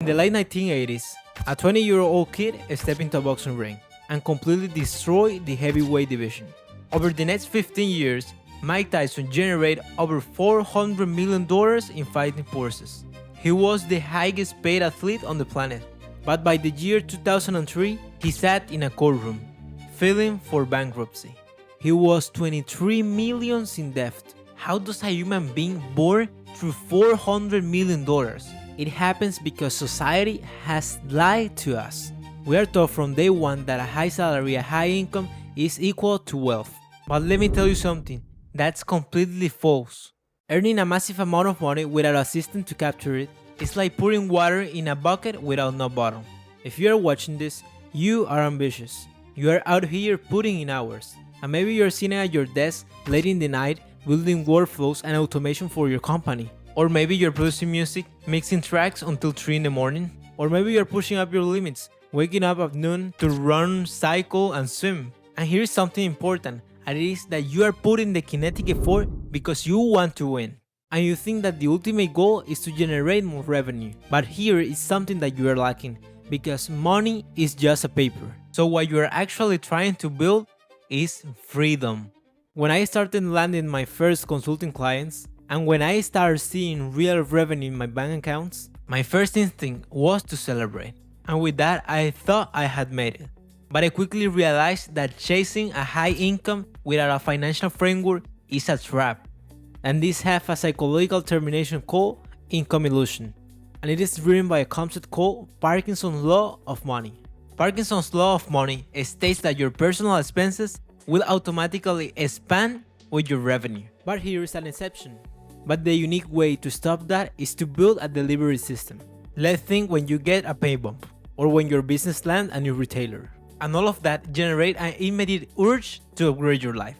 the late 1980s, a 20-year-old kid stepped into a boxing ring and completely destroyed the heavyweight division. Over the next 15 years, Mike Tyson generated over $400 million in fighting forces. He was the highest paid athlete on the planet. But by the year 2003, he sat in a courtroom, filing for bankruptcy. He was $23 million in debt. How does a human being born through $400 million? It happens because society has lied to us. We are taught from day one that a high salary, a high income is equal to wealth. But let me tell you something, that's completely false. Earning a massive amount of money without a system to capture it is like pouring water in a bucket without no bottom. If you are watching this, you are ambitious. You are out here putting in hours. And maybe you're sitting at your desk late in the night building workflows and automation for your company. Or maybe you're producing music, mixing tracks until 3 in the morning. Or maybe you're pushing up your limits, waking up at noon to run, cycle, and swim. And here's something important, and it is that you are putting the kinetic effort because you want to win. And you think that the ultimate goal is to generate more revenue. But here is something that you are lacking, because money is just a paper. So what you are actually trying to build is freedom. When I started landing my first consulting clients, and when I started seeing real revenue in my bank accounts, my first instinct was to celebrate. And with that, I thought I had made it. But I quickly realized that chasing a high income without a financial framework is a trap. And this has a psychological termination called income illusion. And it is driven by a concept called Parkinson's law of money. Parkinson's law of money states that your personal expenses will automatically expand with your revenue. But here is an exception. But the unique way to stop that is to build a delivery system. Let's think when you get a pay bump, or when your business lands a new retailer. And all of that generate an immediate urge to upgrade your life.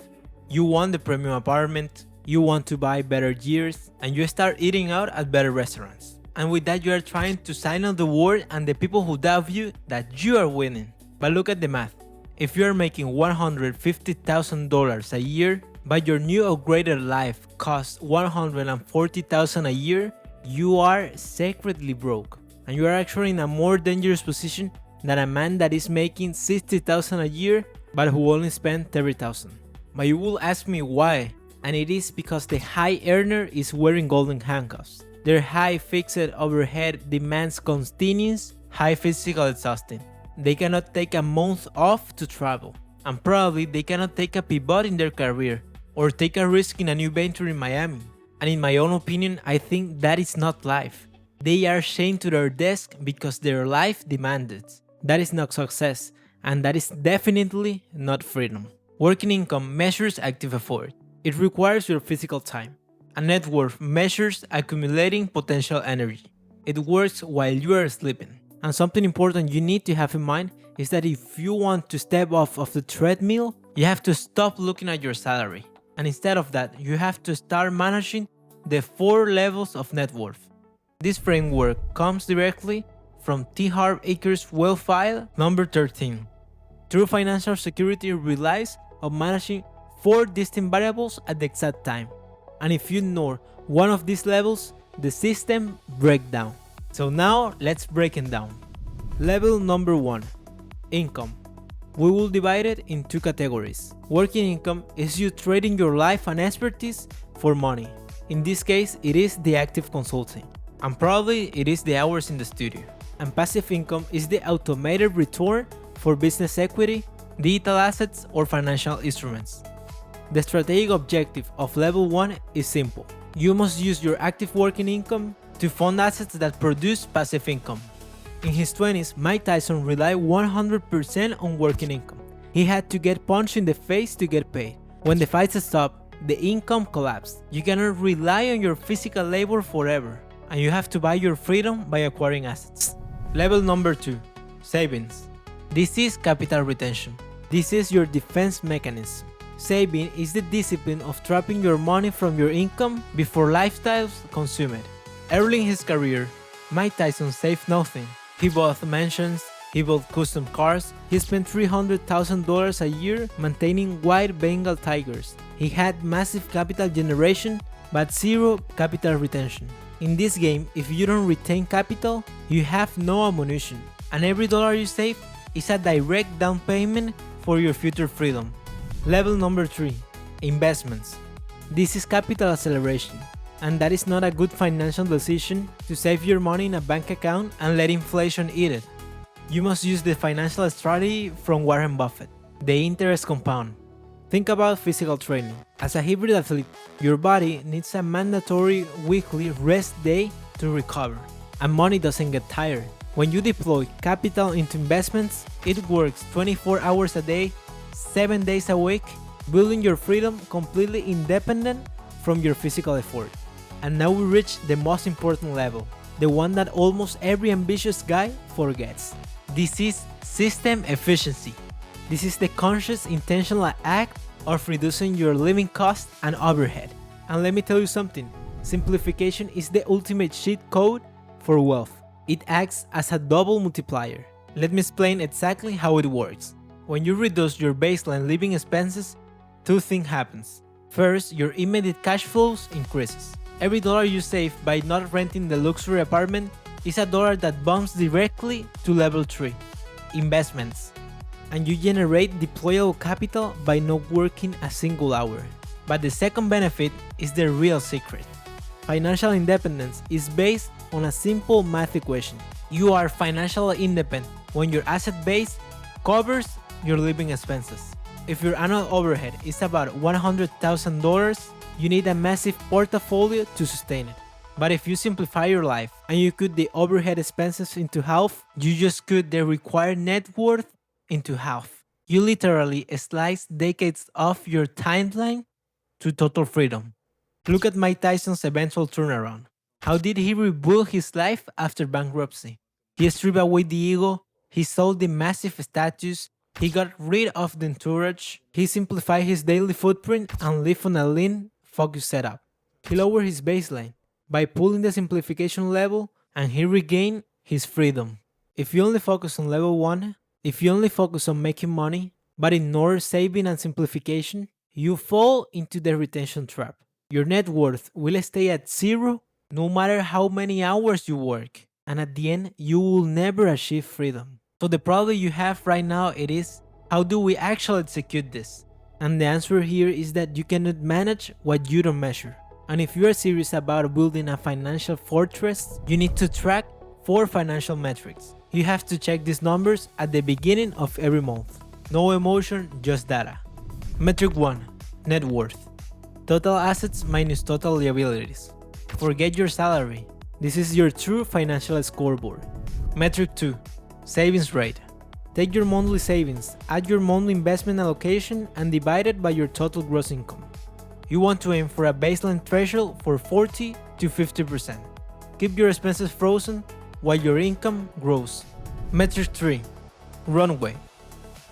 You want the premium apartment, you want to buy better gears, and you start eating out at better restaurants. And with that, you are trying to signal the world and the people who doubt you that you are winning. But look at the math. If you are making $150,000 a year, but your new upgraded life costs $140,000 a year, you are secretly broke. And you are actually in a more dangerous position than a man that is making $60,000 a year, but who only spent $30,000. But you will ask me why, and it is because the high earner is wearing golden handcuffs. Their high fixed overhead demands continuous, high physical exhaustion. They cannot take a month off to travel, and probably they cannot take a pivot in their career, or take a risk in a new venture in Miami. And in my own opinion, I think that is not life. They are chained to their desk because their life demanded. That is not success, and that is definitely not freedom. Working income measures active effort. It requires your physical time. A net worth measures accumulating potential energy. It works while you are sleeping. And something important you need to have in mind is that if you want to step off of the treadmill, you have to stop looking at your salary. And instead of that, you have to start managing the 4 levels of net worth. This framework comes directly from T. Harv Eker's Wealth File number 13. True financial security relies on managing 4 distinct variables at the exact time. And if you ignore one of these levels, the system breaks down. So now let's break it down. Level number 1, income. We will divide it in 2 categories. Working income is you trading your life and expertise for money. In this case, it is the active consulting. And probably it is the hours in the studio. And passive income is the automated return for business equity, digital assets, or financial instruments. The strategic objective of level 1 is simple. You must use your active working income to fund assets that produce passive income. In his 20s, Mike Tyson relied 100% on working income. He had to get punched in the face to get paid. When the fights stopped, the income collapsed. You cannot rely on your physical labor forever, and you have to buy your freedom by acquiring assets. Level number 2, savings. This is capital retention. This is your defense mechanism. Saving is the discipline of trapping your money from your income before lifestyles consume it. Early in his career, Mike Tyson saved nothing. He bought mansions, he bought custom cars, he spent $300,000 a year maintaining white Bengal tigers. He had massive capital generation but zero capital retention. In this game, if you don't retain capital, you have no ammunition, and every dollar you save is a direct down payment for your future freedom. Level number 3, investments. This is capital acceleration, and that is not a good financial decision to save your money in a bank account and let inflation eat it. You must use the financial strategy from Warren Buffett, the interest compound. Think about physical training. As a hybrid athlete, your body needs a mandatory weekly rest day to recover, and money doesn't get tired. When you deploy capital into investments, it works 24 hours a day, 7 days a week, building your freedom completely independent from your physical effort. And now we reach the most important level, the one that almost every ambitious guy forgets. This is system efficiency. This is the conscious, intentional act of reducing your living cost and overhead. And let me tell you something, simplification is the ultimate cheat code for wealth. It acts as a double multiplier. Let me explain exactly how it works. When you reduce your baseline living expenses, two things happen. First, your immediate cash flows increases. Every dollar you save by not renting the luxury apartment is a dollar that bumps directly to level 3, investments. And you generate deployable capital by not working a single hour. But the second benefit is the real secret. Financial independence is based on a simple math equation. You are financially independent when your asset base covers your living expenses. If your annual overhead is about $100,000, you need a massive portfolio to sustain it. But if you simplify your life and you cut the overhead expenses into half, you just cut the required net worth into half. You literally slice decades off your timeline to total freedom. Look at Mike Tyson's eventual turnaround. How did he rebuild his life after bankruptcy? He stripped away the ego, he sold the massive statues, he got rid of the entourage, he simplified his daily footprint and lived on a lean, focused setup. He lowered his baseline by pulling the simplification level, and he regained his freedom. If you only focus on level 1, if you only focus on making money, but ignore saving and simplification, you fall into the retention trap. Your net worth will stay at 0 no matter how many hours you work, and at the end, you will never achieve freedom. So the problem you have right now it is, how do we actually execute this? And the answer here is that you cannot manage what you don't measure. And if you are serious about building a financial fortress, you need to track 4 financial metrics. You have to check these numbers at the beginning of every month. No emotion, just data. Metric 1. Net worth. Total assets minus total liabilities. Forget your salary. This is your true financial scoreboard. Metric 2. Savings rate. Take your monthly savings, add your monthly investment allocation, and divide it by your total gross income. You want to aim for a baseline threshold for 40 to 50%. Keep your expenses frozen while your income grows. Metric 3. Runway.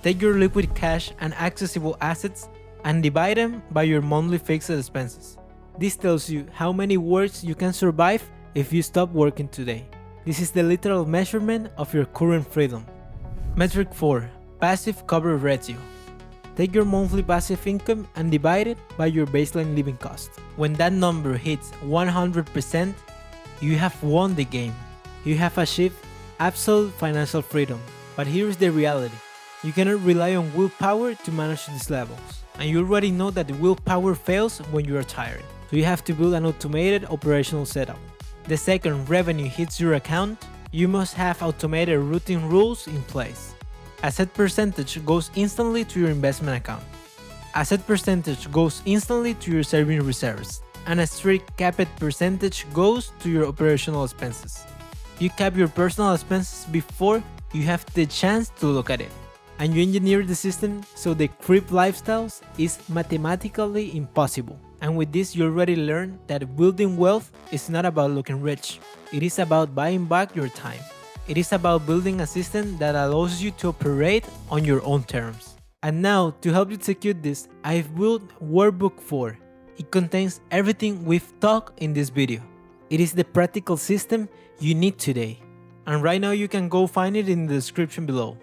Take your liquid cash and accessible assets and divide them by your monthly fixed expenses. This tells you how many works you can survive if you stop working today. This is the literal measurement of your current freedom. Metric 4. Passive cover ratio. Take your monthly passive income and divide it by your baseline living cost. When that number hits 100%, you have won the game. You have achieved absolute financial freedom. But here's the reality. You cannot rely on willpower to manage these levels. And you already know that the willpower fails when you are tired. So you have to build an automated operational setup. The second revenue hits your account, you must have automated routine rules in place. A set percentage goes instantly to your investment account. A set percentage goes instantly to your saving reserves. And a strict capped percentage goes to your operational expenses. You cap your personal expenses before you have the chance to look at it. And you engineer the system so the creep lifestyles is mathematically impossible. And with this, you already learned that building wealth is not about looking rich. It is about buying back your time. It is about building a system that allows you to operate on your own terms. And now, to help you execute this, I've built Workbook 4. It contains everything we've talked in this video. It is the practical system you need today. And right now you can go find it in the description below.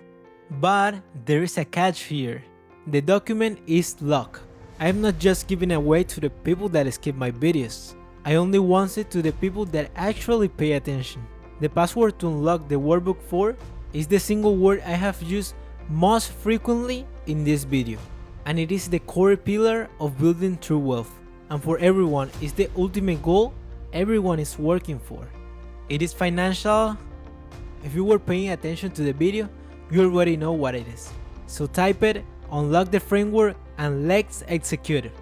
But there is a catch here. The document is locked. I am not just giving away to the people that skip my videos. I only want it to the people that actually pay attention. The password to unlock the workbook 4 is the single word I have used most frequently in this video, and it is the core pillar of building true wealth, and for everyone is the ultimate goal everyone is working for. It is financial. If you were paying attention to the video, you already know what it is. So type it, unlock the framework, and let's execute it.